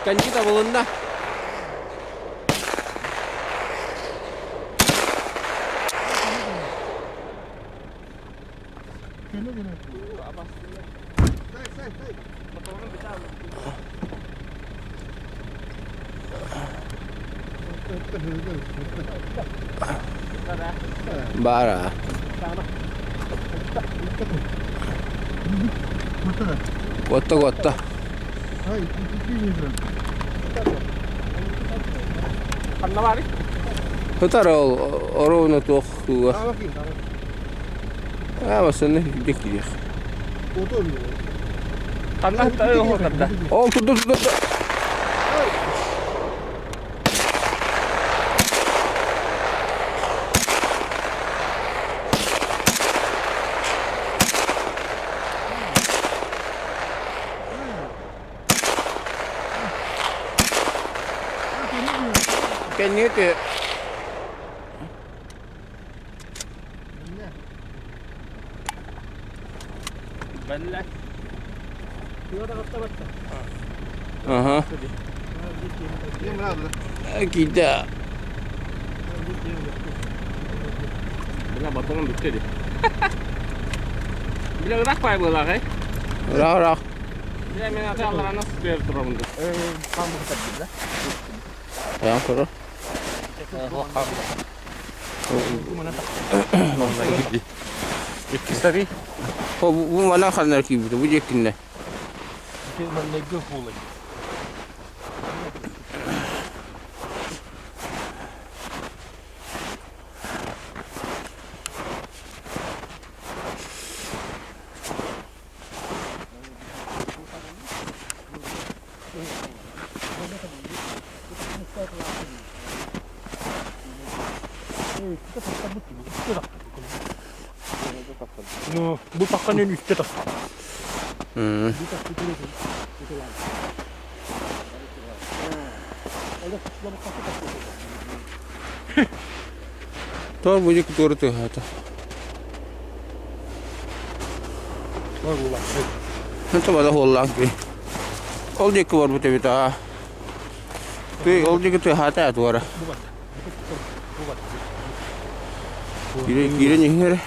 Kanji davulunda. Bara. Kotta. Kanna var. Hıtara onu toxtuğa. Ama sen ne gidiyor? Kanna hıtara yok orada. Oh, dur. Kendine de Bella. aha. Kita. Bila batongan bitti di. Bila udah apa bola kai? Rak. Dia minatnya Allah anak spare terus. Kamu tadi lah. Yang terus. Mana tak? Lagi. İki sari. Bu mana kadar ki bu jekinle. Ki ben ne göfülü. No, bu takkanın üstte tak. Tor bu jek tur tuh hata. Var ulan. Nanti pada holang ki. Ol jek var bu tebita. Tu ol jek tu hata tu ara. Kira ni here.